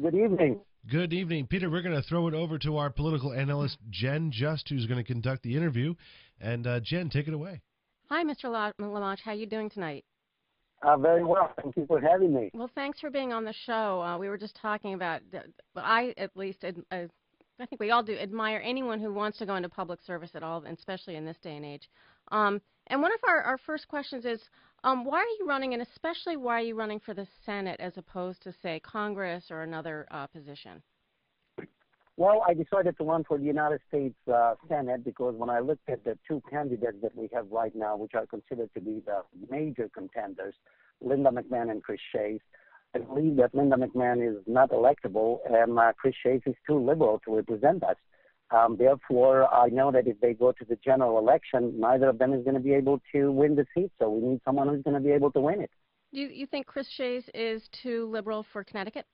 Good evening. Good evening, Peter. We're going to throw it over to our political analyst, Jen Just, who's going to conduct the interview. And Jen, take it away. Hi, Mr. Lumaj. How are you doing tonight? Very well. Thank you for having me. Well, thanks for being on the show. We were just talking about, I at least, I think we all do, admire anyone who wants to go into public service at all, and especially in this day and age. And one of our first questions is, why are you running, and especially why are you running for the Senate as opposed to, say, Congress or another position? Well, I decided to run for the United States Senate because when I looked at the two candidates that we have right now, which are considered to be the major contenders, Linda McMahon and Chris Shays, I believe that Linda McMahon is not electable and Chris Shays is too liberal to represent us. Therefore, I know that if they go to the general election, neither of them is going to be able to win the seat. So we need someone who's going to be able to win it. Do you think Chris Shays is too liberal for Connecticut?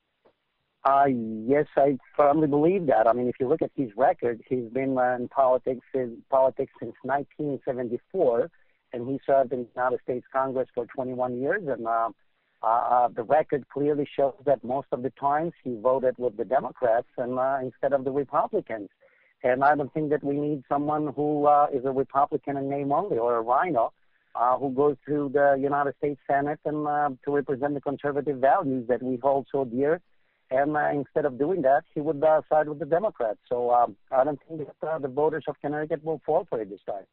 Yes, I firmly believe that. I mean, if you look at his record, he's been in politics since 1974, and he served in the United States Congress for 21 years. And the record clearly shows that most of the times he voted with the Democrats and instead of the Republicans. And I don't think that we need someone who is a Republican in name only or a rhino who goes to the United States Senate and to represent the conservative values that we hold so dear. And instead of doing that, he would side with the Democrats. So I don't think that the voters of Connecticut will fall for it this time.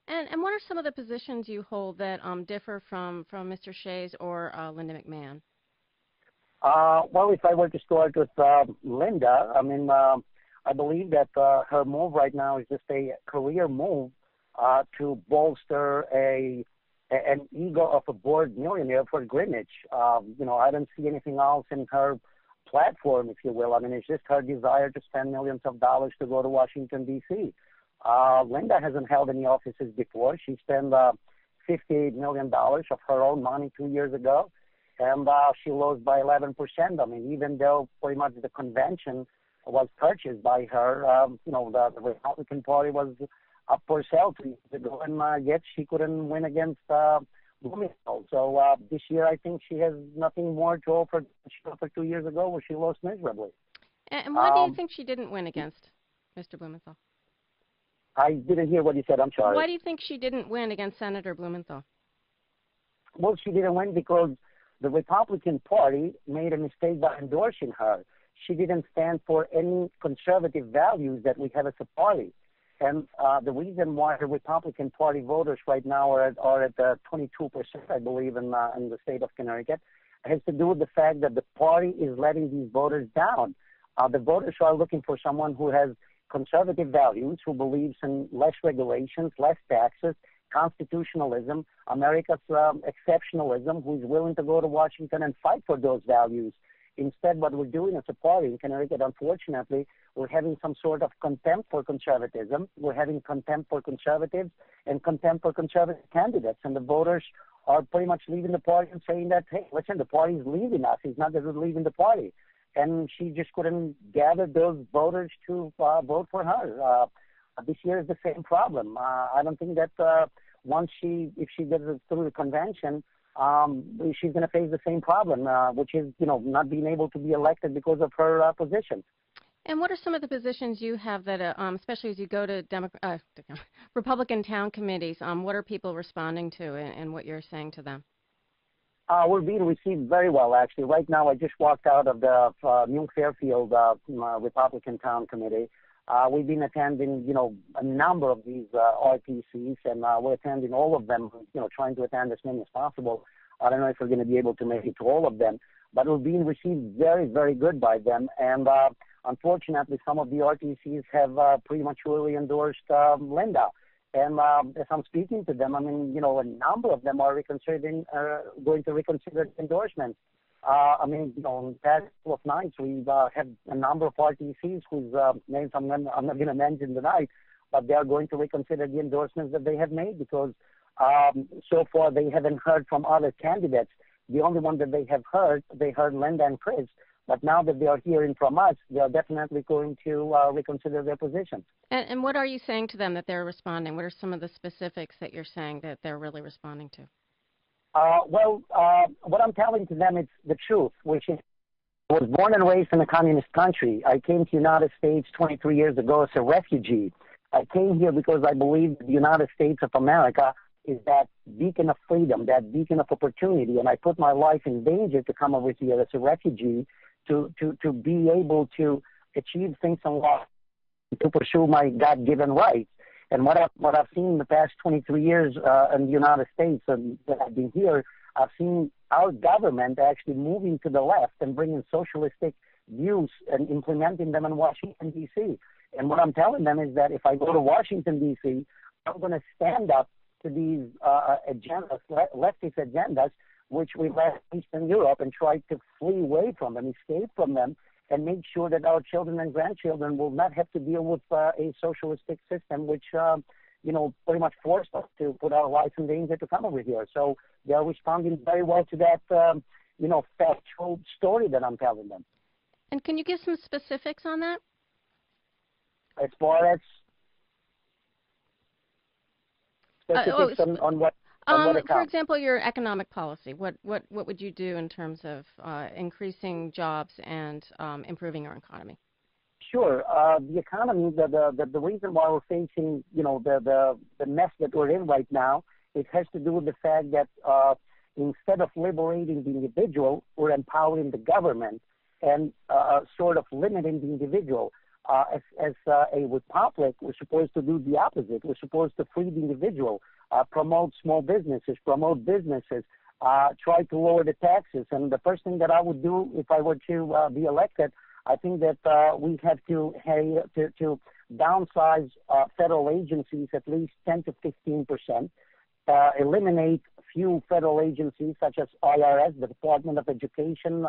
And what are some of the positions you hold that differ from Mr. Shays or Linda McMahon? Well, if I were to start with Linda, I mean, I believe that her move right now is just a career move to bolster an ego of a bored millionaire for Greenwich. I don't see anything else in her platform, if you will. I mean, it's just her desire to spend millions of dollars to go to Washington, D.C. Linda hasn't held any offices before. She spent $58 million of her own money 2 years ago, and she lost by 11%. I mean, even though pretty much the convention was purchased by her, the Republican Party was up for sale 2 years ago, and yet she couldn't win against Bloomington. So this year, I think she has nothing more to offer than she offered 2 years ago, where she lost miserably. And why do you think she didn't win against Mr. Blumenthal? I didn't hear what you said. I'm sorry. Why do you think she didn't win against Senator Blumenthal? Well, she didn't win because the Republican Party made a mistake by endorsing her. She didn't stand for any conservative values that we have as a party. And the reason why the Republican Party voters right now are at 22%, I believe, in the state of Connecticut, has to do with the fact that the party is letting these voters down. The voters are looking for someone who has conservative values, who believes in less regulations, less taxes, constitutionalism, America's exceptionalism, who is willing to go to Washington and fight for those values. Instead, what we're doing as a party in Connecticut, unfortunately, we're having some sort of contempt for conservatism. We're having contempt for conservatives and contempt for conservative candidates. And the voters are pretty much leaving the party and saying that, hey, listen, the party is leaving us. It's not that we're leaving the party. And she just couldn't gather those voters to vote for her. This year is the same problem. I don't think that if she gets through the convention, she's going to face the same problem, which is, not being able to be elected because of her position. And what are some of the positions you have that, especially as you go to Republican town committees, what are people responding to and what you're saying to them? We're being received very well, actually. Right now, I just walked out of the New Fairfield Republican Town Committee. We've been attending, a number of these RTCs, and we're attending all of them, trying to attend as many as possible. I don't know if we're going to be able to make it to all of them, but we're being received very, very good by them. And unfortunately, some of the RTCs have prematurely endorsed Linda. And as I'm speaking to them, I mean, a number of them are going to reconsider endorsements. In the past couple of nights, we've had a number of RTCs whose names I'm not going to mention tonight, but they are going to reconsider the endorsements that they have made because so far they haven't heard from other candidates. The only one that they heard Linda and Chris. But now that they are hearing from us, they are definitely going to reconsider their position. And what are you saying to them that they're responding? What are some of the specifics that you're saying that they're really responding to? What I'm telling to them is the truth, which is I was born and raised in a communist country. I came to the United States 23 years ago as a refugee. I came here because I believe the United States of America is that beacon of freedom, that beacon of opportunity, and I put my life in danger to come over here as a refugee to be able to achieve things in life, to pursue my God-given rights. And what I've seen in the past 23 years in the United States and that I've been here, I've seen our government actually moving to the left and bringing socialistic views and implementing them in Washington, D.C. And what I'm telling them is that if I go to Washington, D.C., I'm going to stand up to these agendas, leftist agendas, which we left Eastern Europe and tried to flee away from them, escape from them, and make sure that our children and grandchildren will not have to deal with a socialistic system, which, pretty much forced us to put our lives in danger to come over here. So they're responding very well to that, factual story that I'm telling them. And can you give some specifics on that? As far as specifics on what? For example, your economic policy. What would you do in terms of increasing jobs and improving our economy? Sure. The economy, the reason why we're facing, the mess that we're in right now, it has to do with the fact that instead of liberating the individual, we're empowering the government and sort of limiting the individual. As a republic, we're supposed to do the opposite. We're supposed to free the individual, promote small businesses, promote businesses, try to lower the taxes. And the first thing that I would do if I were to be elected, I think that we have to downsize federal agencies at least 10 to 15%, eliminate few federal agencies such as IRS, the Department of Education.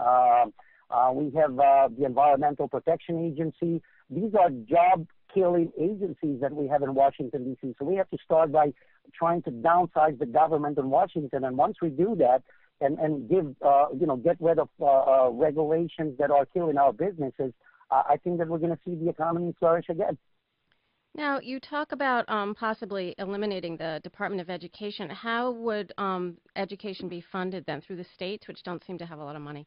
We have the Environmental Protection Agency. These are job-killing agencies that we have in Washington, D.C. So we have to start by trying to downsize the government in Washington. And once we do that and get rid of regulations that are killing our businesses, I think that we're going to see the economy flourish again. Now, you talk about possibly eliminating the Department of Education. How would education be funded then? Through the states, which don't seem to have a lot of money?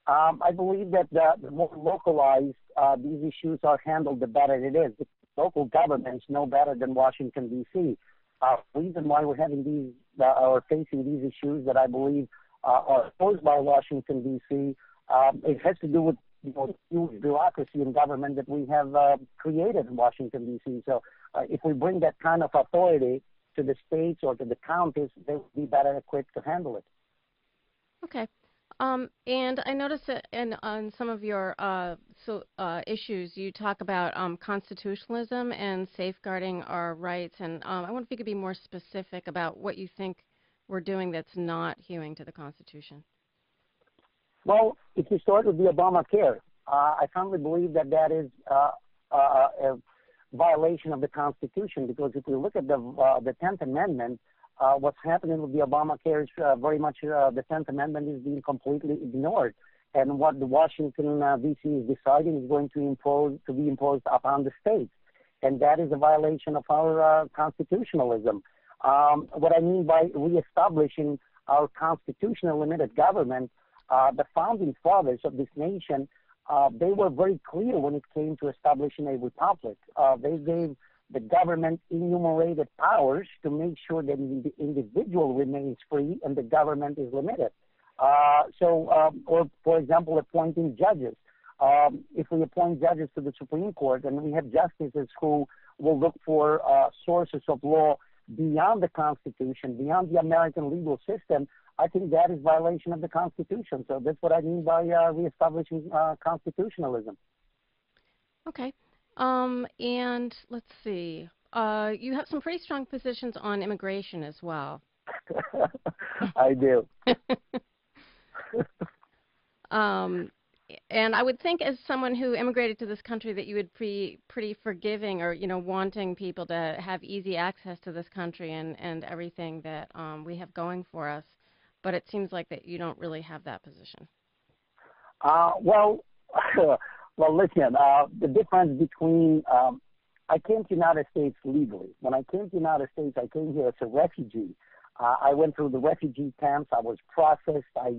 I believe that the more localized these issues are handled, the better it is. The local governments know better than Washington, D.C. The reason why we're having these or facing these issues that I believe are posed by Washington, D.C., it has to do with huge bureaucracy in government that we have created in Washington, D.C. So if we bring that kind of authority to the states or to the counties, they will be better equipped to handle it. Okay. And I noticed that on some of your issues, you talk about constitutionalism and safeguarding our rights. And I wonder if you could be more specific about what you think we're doing that's not hewing to the Constitution. Well, if you start with the Obamacare, I firmly believe that is a violation of the Constitution, because if we look at the 10th Amendment, what's happening with the Obamacare is very much the 10th Amendment is being completely ignored. And what the Washington, D.C. is deciding is going to be imposed upon the states. And that is a violation of our constitutionalism. What I mean by reestablishing our constitutional limited government, the founding fathers of this nation, they were very clear when it came to establishing a republic. They gave the government enumerated powers to make sure that the individual remains free and the government is limited. Or for example, appointing judges. If we appoint judges to the Supreme Court and we have justices who will look for sources of law beyond the Constitution, beyond the American legal system, I think that is violation of the Constitution. So that's what I mean by reestablishing constitutionalism. Okay. And let's see. You have some pretty strong positions on immigration as well. I do. And I would think, as someone who immigrated to this country, that you would be pretty forgiving, or wanting people to have easy access to this country and everything that we have going for us. But it seems like that you don't really have that position. Well, listen. The difference between I came to the United States legally. When I came to the United States, I came here as a refugee. I went through the refugee camps. I was processed. I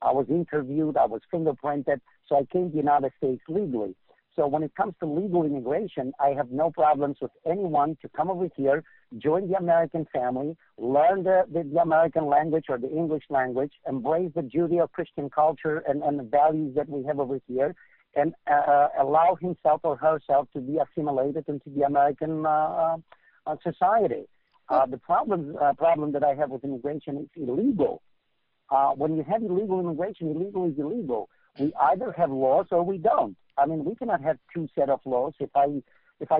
was interviewed. I was fingerprinted. So I came to the United States legally. So when it comes to legal immigration, I have no problems with anyone to come over here, join the American family, learn the American language or the English language, embrace the Judeo-Christian culture and the values that we have over here, and allow himself or herself to be assimilated into the American society. The problem that I have with immigration is illegal. When you have illegal immigration, illegal is illegal. We either have laws or we don't. I mean, we cannot have two set of laws. If I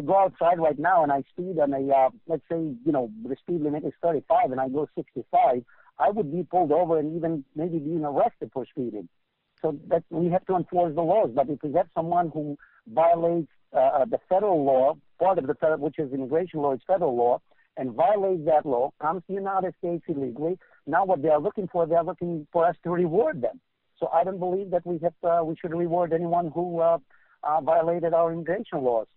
go outside right now and I speed on a, let's say, the speed limit is 35 and I go 65, I would be pulled over and even maybe being arrested for speeding. So that we have to enforce the laws. But if we have someone who violates the federal law, part of the federal, which is immigration law, is federal law, and violates that law, comes to the United States illegally, now what they're looking for us to reward them. So I don't believe that we should reward anyone who violated our immigration laws.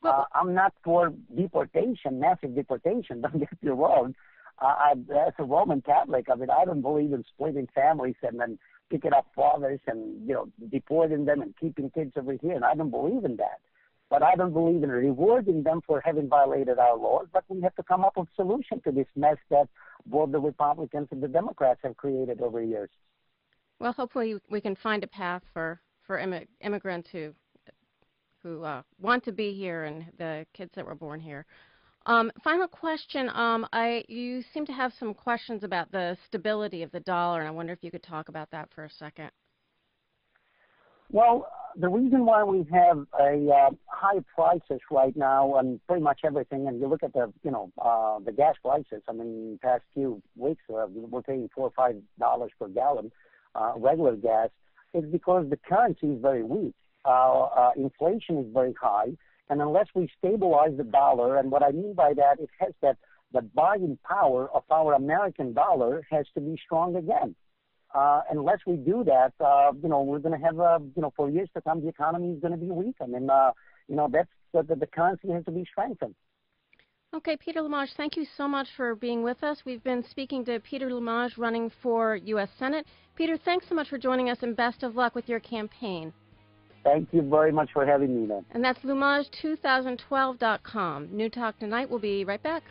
I'm not for deportation, massive deportation. Don't get me wrong. As a Roman Catholic, I mean, I don't believe in splitting families and then picking up fathers and deporting them and keeping kids over here. And I don't believe in that. But I don't believe in rewarding them for having violated our laws. But we have to come up with a solution to this mess that both the Republicans and the Democrats have created over years. Well, hopefully we can find a path for immigrants who want to be here and the kids that were born here. Final question. You seem to have some questions about the stability of the dollar, and I wonder if you could talk about that for a second. Well, the reason why we have high prices right now on pretty much everything, and you look at the gas prices. I mean, past few weeks we're paying $4 or $5 per gallon. Regular gas, is because the currency is very weak. Inflation is very high, and unless we stabilize the dollar, and what I mean by that, it has that the buying power of our American dollar has to be strong again. Unless we do that, we're going to have, for years to come, the economy is going to be weak. I mean, that's the currency has to be strengthened. Okay, Peter Lumaj, thank you so much for being with us. We've been speaking to Peter Lumaj, running for U.S. Senate. Peter, thanks so much for joining us, and best of luck with your campaign. Thank you very much for having me, man. And that's Lumaj2012.com. New Talk Tonight. We'll be right back.